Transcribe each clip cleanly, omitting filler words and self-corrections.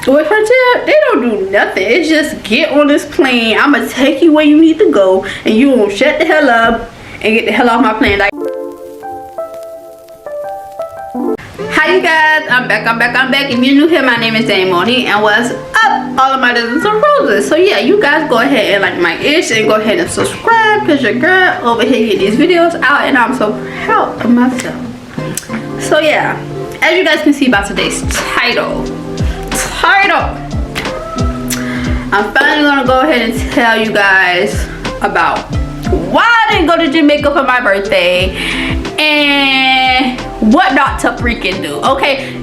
With Frontier, they don't do nothing. It's just get on this plane. I'm gonna take you where you need to go, and you gonna shut the hell up and get the hell off my plane. Like, hi you guys, I'm back. If you're new here, my name is Damoni, and what's up, all of my deserts and roses. So yeah, you guys go ahead and like my ish and go ahead and subscribe, because your girl over here get these videos out, and I'm so proud of myself. So yeah, as you guys can see by today's title, I'm finally gonna go ahead and tell you guys about why I didn't go to Jamaica for my birthday and what not to freaking do. Okay,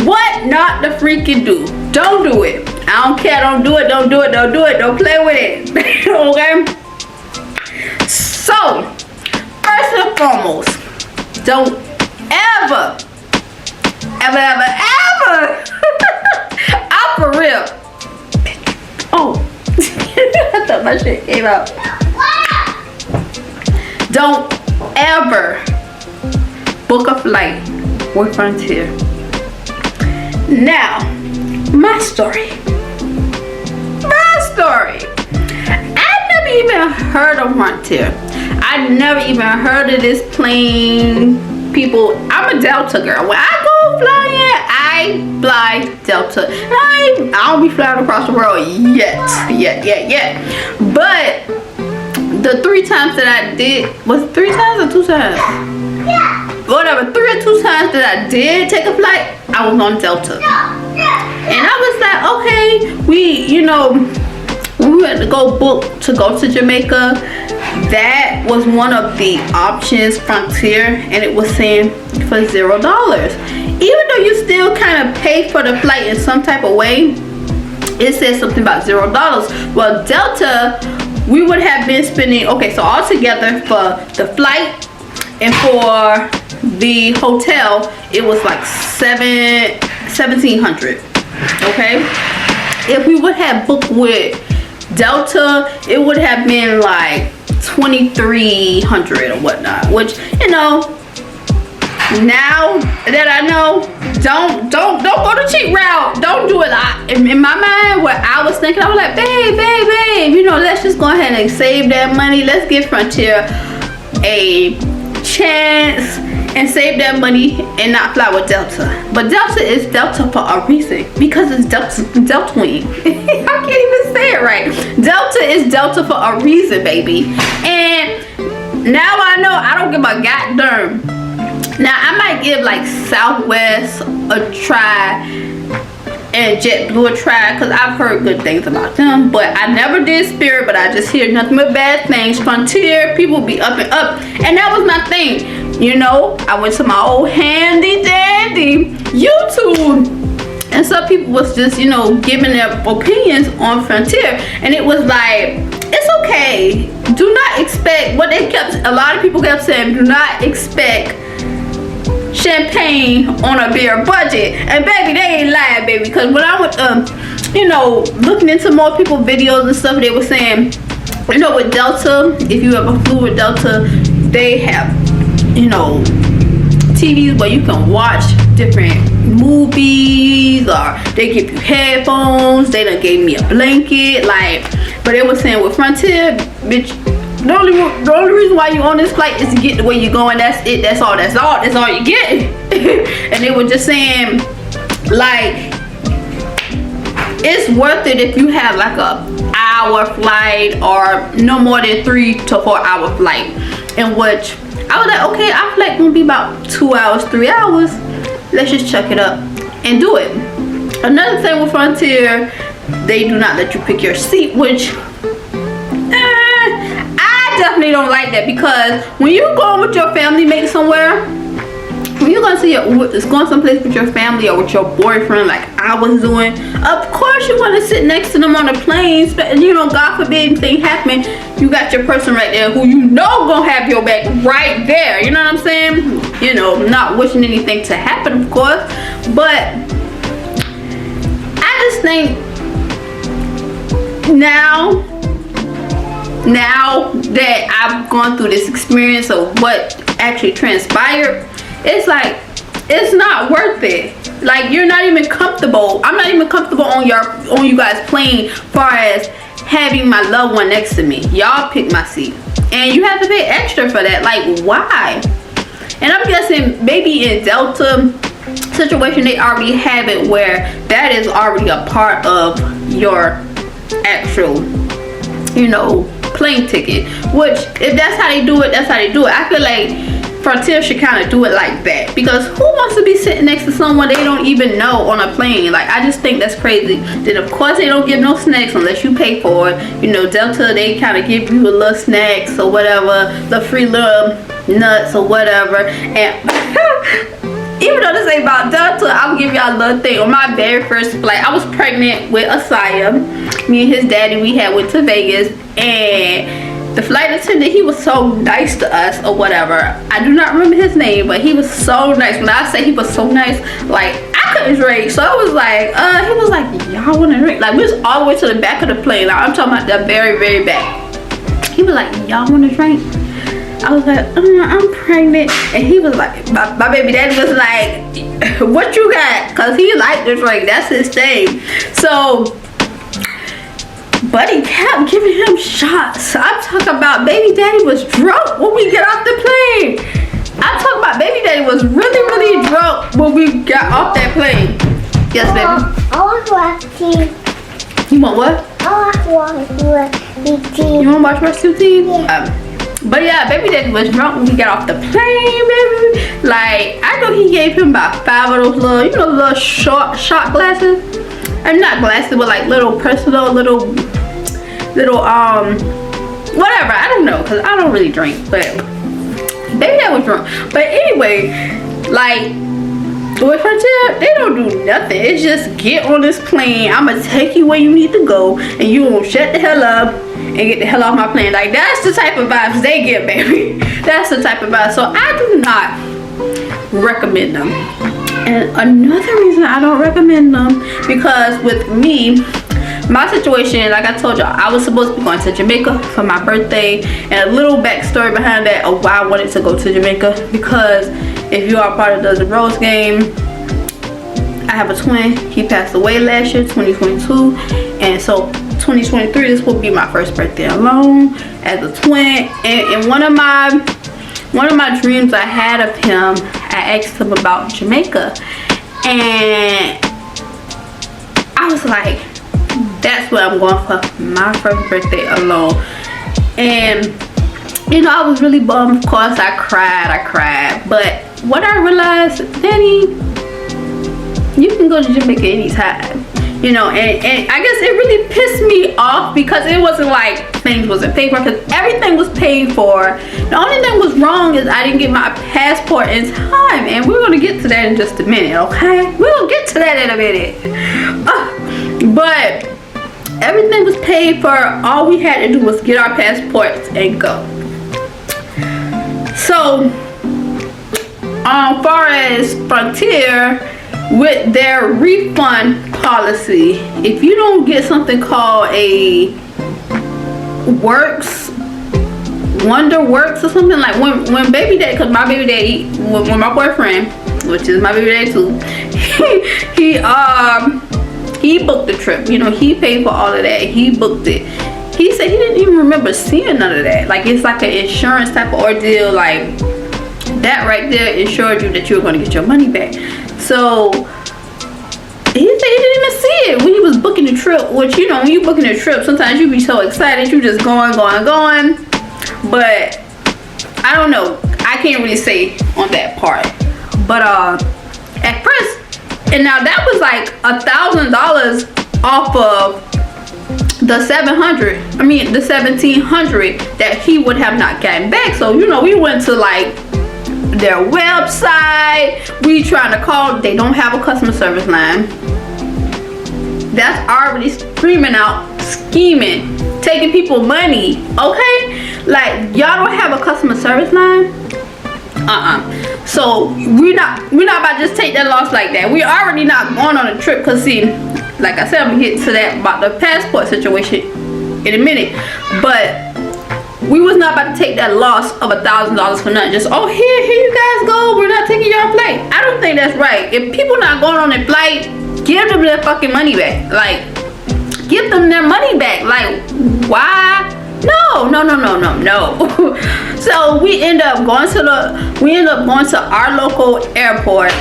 what not to freaking do. Don't do it. I don't care. Don't do it. Don't play with it. Okay, so first and foremost, don't ever I'm for real. Oh, I thought my shit came out. Don't ever book a flight with Frontier. Now, my story. I never even heard of Frontier. I never even heard of this plane. People, I'm a Delta girl. When I go flying, I fly Delta. I don't be flying across the world yet. But the 3 times that I did, was it 3 times or 2 times? Yeah. Whatever, 3 or 2 times that I did take a flight, I was on Delta. And I was like, okay, we had to go book to go to Jamaica. That was one of the options, Frontier, and it was saying for $0. Even though you still kind of pay for the flight in some type of way, it says something about $0. Well, Delta, we would have been spending, okay, so altogether for the flight and for the hotel, it was like $1,700. Okay, if we would have booked with Delta, it would have been like $2,300 or whatnot, which, now that I know, don't go the cheap route. Don't do it. In my mind, what I was thinking, I was like, babe, let's just go ahead and save that money. Let's give Frontier a chance and save that money and not fly with Delta. But Delta is Delta for a reason, because it's Delta Wing. I can't even say it right. Delta is Delta for a reason, baby. And now I know I don't give a goddamn. Now I might give like Southwest a try and JetBlue a try, because I've heard good things about them, but I never did Spirit, but I just hear nothing but bad things. Frontier, people be up and up, and that was my thing. I went to my old handy dandy YouTube, and some people was just giving their opinions on Frontier, and it was like, it's okay, do not expect what they kept, a lot of people kept saying, do not expect champagne on a beer budget. And baby, they ain't lying, baby, because when I was looking into more people videos and stuff, they were saying, with Delta, if you ever flew with Delta, they have TVs where you can watch different movies, or they give you headphones. They done gave me a blanket, but they were saying with Frontier, bitch, the only reason why you on this flight is to get to where you're going. That's it. That's all you get. And they were just saying, like, it's worth it if you have like a hour flight or no more than 3 to 4 hour flight, in which I was like, okay, our flight gonna be about 2 hours, 3 hours. Let's just chuck it up and do it. Another thing with Frontier, they do not let you pick your seat, which I definitely don't like that, because when you're going with your family mate somewhere, when you're going someplace with your family or with your boyfriend, like I was doing, of course you want to sit next to them on the plane. God forbid anything happen, you got your person right there who gonna have your back right there. You know what I'm saying? Not wishing anything to happen, of course, but I just think now that I've gone through this experience of what actually transpired, it's like, it's not worth it. Like, you're not even comfortable. I'm not even comfortable on you guys plane far as having my loved one next to me. Y'all pick my seat. And you have to pay extra for that. Like, why? And I'm guessing maybe in Delta situation they already have it where that is already a part of your actual, you know, plane ticket. Which, if that's how they do it, that's how they do it. I feel like Frontier should kind of do it like that, because who wants to be sitting next to someone they don't even know on a plane? Like, I just think that's crazy. Then of course they don't give no snacks unless you pay for it. You know, Delta, they kind of give you a little snacks or whatever, the free little nuts or whatever. And even though this ain't about Delta, I'll give y'all a little thing. On my very first flight, I was pregnant with Asaya. Me and his daddy, we had went to Vegas, and the flight attendant, he was so nice to us or whatever. I do not remember his name, but he was so nice. When I say he was so nice, like, I couldn't drink. So I was like, he was like, y'all want to drink? Like, we was all the way to the back of the plane. Like, I'm talking about the very, very back. He was like, y'all want to drink? I was like, I'm pregnant. And he was like, my baby daddy was like, what you got? Because he liked to drink. That's his thing. So, Buddy kept giving him shots. I'm talking about baby daddy was drunk when we get off the plane. I'm talking about baby daddy was really, really drunk when we got off that plane. Yes, baby? I want to watch TV. You want what? I want to watch TV. You want to watch Rescue Team? Yeah. But yeah, baby daddy was drunk when we got off the plane, baby. Like, I know he gave him about 5 of those little, you know, little shot glasses. I'm not glasses, but like little personal, little, whatever. I don't know, because I don't really drink, but baby dad was drunk. But anyway, like, with Frontier, they don't do nothing. It's just get on this plane. I'm going to take you where you need to go, and you won't shut the hell up and get the hell off my plane. Like, that's the type of vibes they get, baby. That's the type of vibes. So I do not recommend them. And another reason I don't recommend them, because with me, my situation, like I told y'all, I was supposed to be going to Jamaica for my birthday. And a little backstory behind that of why I wanted to go to Jamaica, because if you are part of the Rose game, I have a twin. He passed away last year, 2022, and so 2023, this will be my first birthday alone as a twin. And one of my dreams I had of him, I asked him about Jamaica, and I was like, that's where I'm going for my first birthday alone. And you know, I was really bummed. Of course, I cried. But what I realized, Danny, you can go to Jamaica anytime. You know, and I guess it really pissed me off, because it wasn't like things wasn't paid for, because everything was paid for. The only thing was wrong is I didn't get my passport in time, and we're gonna get to that in just a minute, okay? We'll get to that in a minute. But everything was paid for. All we had to do was get our passports and go. So, far as Frontier, with their refund policy, if you don't get something called a Wonder Works or something, like when baby daddy, because my baby daddy, when my boyfriend, which is my baby daddy too, he booked the trip. You know, he paid for all of that. He booked it. He said he didn't even remember seeing none of that. Like, it's like an insurance type of ordeal. Like, that right there ensured you that you were going to get your money back. So he said he didn't even see it when he was booking the trip. Which, you know, when you booking a trip, sometimes you be so excited, you just going. But I don't know, I can't really say on that part. But at first, and now that was like $1,000 off of the the 1,700 that he would have not gotten back. So, you know, we went to like their website, we trying to call, they don't have a customer service line. That's already screaming out, scheming, taking people money, okay? Like, y'all don't have a customer service line? So we're not about to just take that loss like that. We already not going on a trip, because see, like I said, I'm gonna get to that about the passport situation in a minute. But we was not about to take that loss of $1,000 for nothing. Just, oh, here you guys go. We're not taking your flight. I don't think that's right. If people not going on a flight, give them their fucking money back. Like, give them their money back. Like, why? No. So we end up going to our local airport.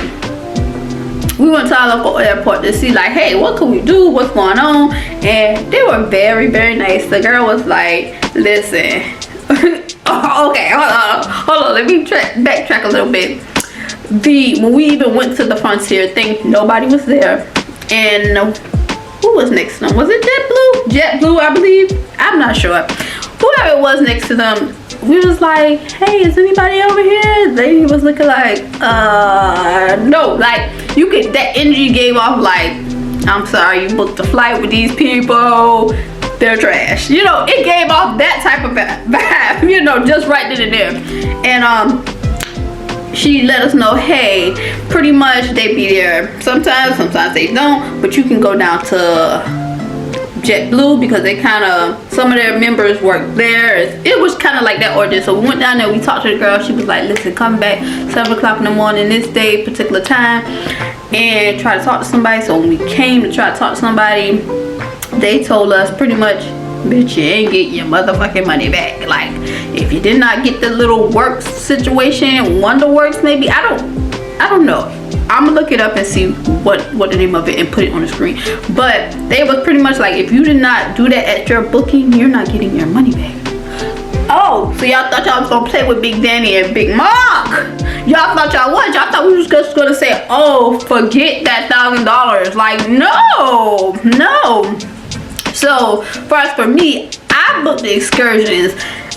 We went to our local airport to see, like, hey, what can we do? What's going on? And they were very, very nice. The girl was like, listen. Oh, okay, hold on. Let me backtrack a little bit. When we even went to the frontier thing, nobody was there. And who was next to them? Was it JetBlue, I believe. I'm not sure. Whoever it was next to them, we was like, hey, is anybody over here? Lady was looking like, no. Like, you could, that energy gave off like, I'm sorry, you booked a flight with these people, they're trash. You know, it gave off that type of vibe, you know, just right then and there. And she let us know, hey, pretty much they be there sometimes they don't, but you can go down to JetBlue because they kind of, some of their members work there. It was kind of like that order. So we went down there, we talked to the girl. She was like, listen, come back 7 o'clock in the morning this day, particular time, and try to talk to somebody. So when we came to try to talk to somebody, they told us pretty much, bitch, you ain't getting your motherfucking money back. Like, if you did not get the little work situation, Wonderworks maybe, I don't know. I'm gonna look it up and see what the name of it and put it on the screen. But they was pretty much like, if you did not do that at your booking, you're not getting your money back. Oh, so y'all thought y'all was gonna play with Big Danny and Big Mark? Y'all thought y'all was? Y'all thought we was just gonna say, oh, forget that $1,000? Like, no. So for me, I booked the excursions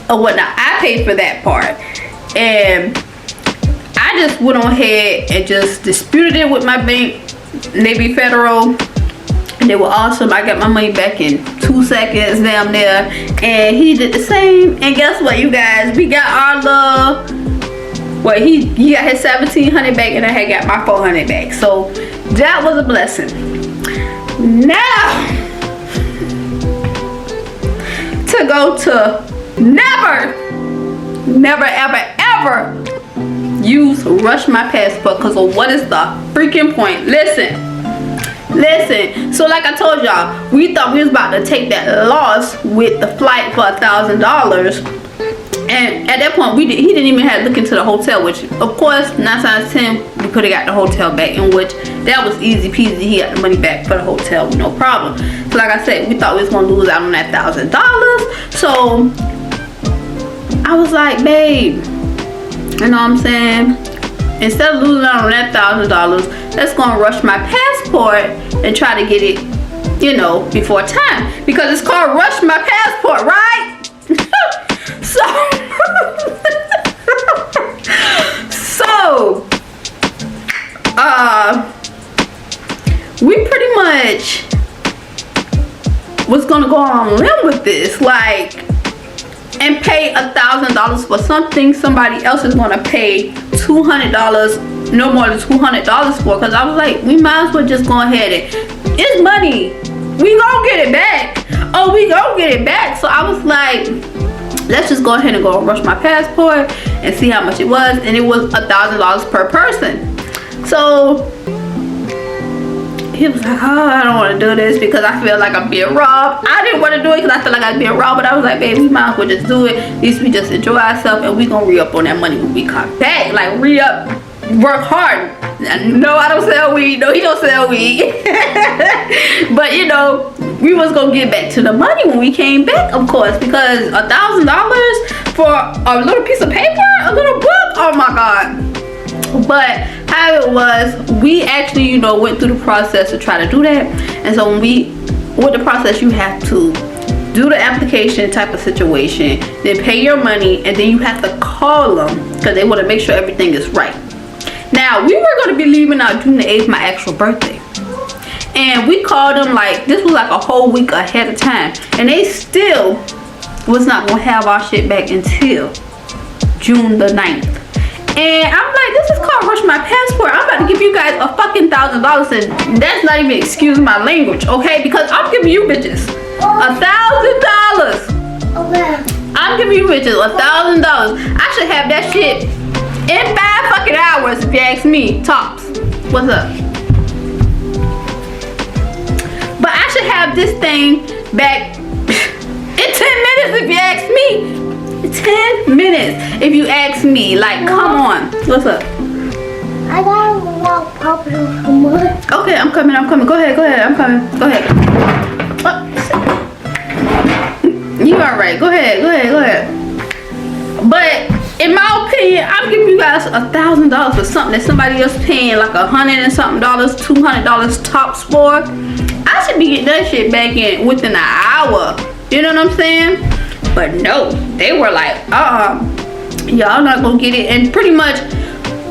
or whatnot. I paid for that part, and I just went on ahead and just disputed it with my bank, Navy Federal. They were awesome. I got my money back in 2 seconds down there, and he did the same. And guess what, you guys? We got our love. Well, he got his $1,700 back, and I had got my $400 back. So that was a blessing. Now to go to never ever rush my passport, because of what is the freaking point? Listen. So like I told y'all, we thought we was about to take that loss with the flight for $1,000, and at that point he didn't even have to look into the hotel, which of course 9 times 10 we could have got the hotel back, in which that was easy peasy. He got the money back for the hotel, no problem. So like I said, we thought we was gonna lose out on that $1,000. So I was like, babe, you know what I'm saying? Instead of losing out on that $1,000, let's go and rush my passport and try to get it, you know, before time. Because it's called rush my passport, right? We pretty much was gonna go on a limb with this, like, and pay $1,000 for something somebody else is gonna pay $200, no more than $200 for. Because I was like, we might as well just go ahead and, it's money, we gonna get it back. Oh, we gonna get it back. So I was like, let's just go ahead and go rush my passport and see how much it was. And it was $1,000 per person. So he was like, oh, I don't want to do this because I feel like I'm being robbed. I didn't want to do it because I feel like I'm being robbed, but I was like, babe, we might as well just do it. At least we just enjoy ourselves, and we gonna re-up on that money when we come back. Like, re-up, work hard. No, I don't sell weed. No, he don't sell weed. But you know, we was gonna get back to the money when we came back, of course, because $1,000 for a little piece of paper, a little book, oh my God. But how it was, we actually, you know, went through the process to try to do that. And so when with the process, you have to do the application type of situation, then pay your money, and then you have to call them because they want to make sure everything is right. Now, we were going to be leaving out June the 8th, my actual birthday, and we called them, like, this was like a whole week ahead of time, and they still was not going to have our shit back until June the 9th. And I'm like, this is called rush my passport. I'm about to give you guys a fucking $1,000, and that's not even, excuse my language, okay? Because I'm giving you bitches $1,000. I'm giving you bitches $1,000. I should have that shit in 5 fucking hours if you ask me. Tops. What's up? But I should have this thing back in 10 minutes if you ask me. 10 minutes if you ask me. Like, come on. What's up? I gotta walk Papa some more. Okay, I'm coming. Go ahead, I'm coming. Go ahead. You alright. Go ahead. But in my opinion, I'm giving you guys $1,000 for something that somebody else paying like $100 and something, $200 tops for. I should be getting that shit back in within an hour. You know what I'm saying? But no, they were like, y'all not gonna get it. And pretty much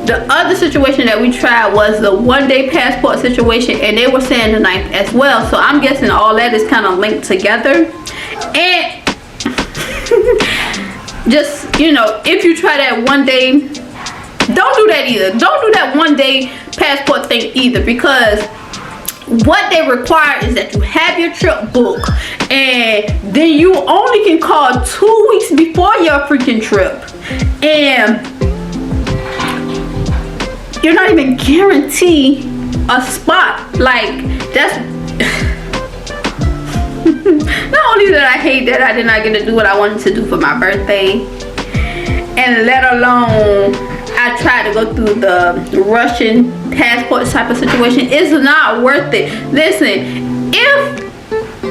the other situation that we tried was the 1-day passport situation, and they were saying the 9th as well. So I'm guessing all that is kind of linked together. And just, you know, if you try that 1 day, don't do that either. Don't do that 1-day passport thing either, because what they require is that you have your trip booked, and then you only can call 2 weeks before your freaking trip, and you're not even guaranteed a spot. Like, that's not only that I hate that I did not get to do what I wanted to do for my birthday, and let alone I tried to go through the Russian passport type of situation. It's not worth it. Listen, if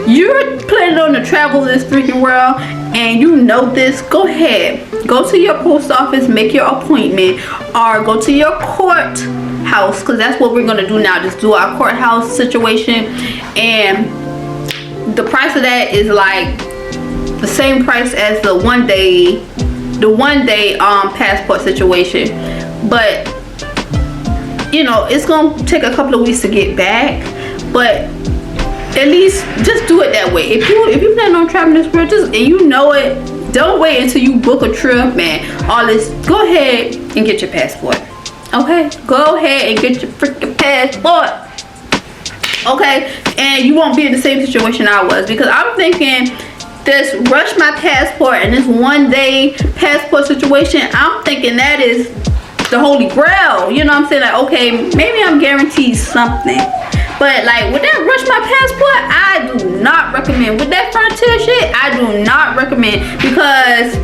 you're planning on to travel this freaking world and you know this, go ahead. Go to your post office, make your appointment, or go to your courthouse, because that's what we're going to do now. Just do our courthouse situation. And the price of that is like the same price as the 1 day passport situation, but you know, it's gonna take a couple of weeks to get back, but at least just do it that way. If you plan on traveling this world, just, and you know it, don't wait until you book a trip, man. All this, go ahead and get your passport. Okay, go ahead and get your freaking passport. Okay, and you won't be in the same situation I was, because I'm thinking this rush my passport and this 1 day passport situation, I'm thinking that is the holy grail. You know what I'm saying? Like, okay, maybe I'm guaranteed something, but like with that rush my passport, I do not recommend. With that Frontier shit, I do not recommend, because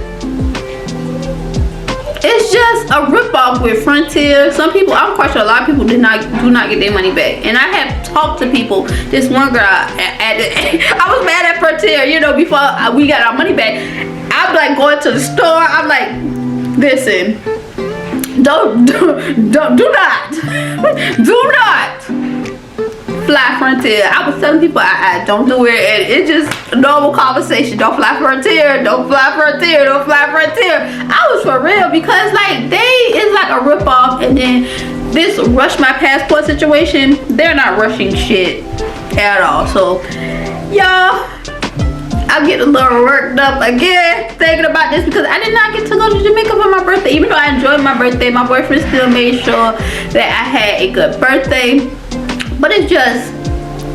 it's just a ripoff with Frontier. Some people, I'm quite sure a lot of people do not get their money back. And I have talked to people. This one girl, I was mad at Frontier, you know, before we got our money back. I'm like going to the store. I'm like, listen, do not fly Frontier. I was telling people I don't do it, and it's just normal conversation. Don't fly Frontier, don't fly Frontier, don't fly Frontier. I was for real, because like it's like a ripoff. And then this rush my passport situation, they're not rushing shit at all. So y'all, I'm getting a little worked up again thinking about this, because I did not get to go to Jamaica for my birthday. Even though I enjoyed my birthday, my boyfriend still made sure that I had a good birthday. But it's just,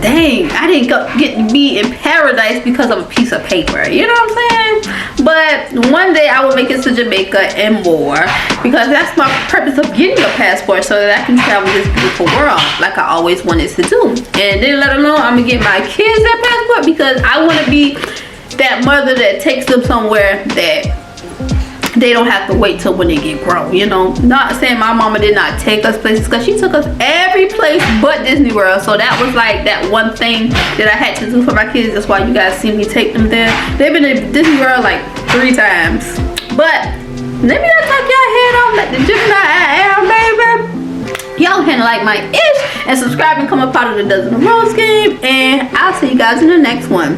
dang, I didn't get to be in paradise because of a piece of paper. You know what I'm saying? But one day I will make it to Jamaica and more, because that's my purpose of getting a passport, so that I can travel this beautiful world like I always wanted to do. And then let them know I'm going to get my kids that passport, because I want to be that mother that takes them somewhere that they don't have to wait till when they get grown. You know, not saying my mama did not take us places, because she took us every place but Disney World. So that was like that one thing that I had to do for my kids. That's why you guys see me take them there. They've been to Disney World like 3 times. But let me not talk y'all head off like the Gemini I am, baby. Y'all can like my ish and subscribe and come up out of the Dozen of Rose game, and I'll see you guys in the next one.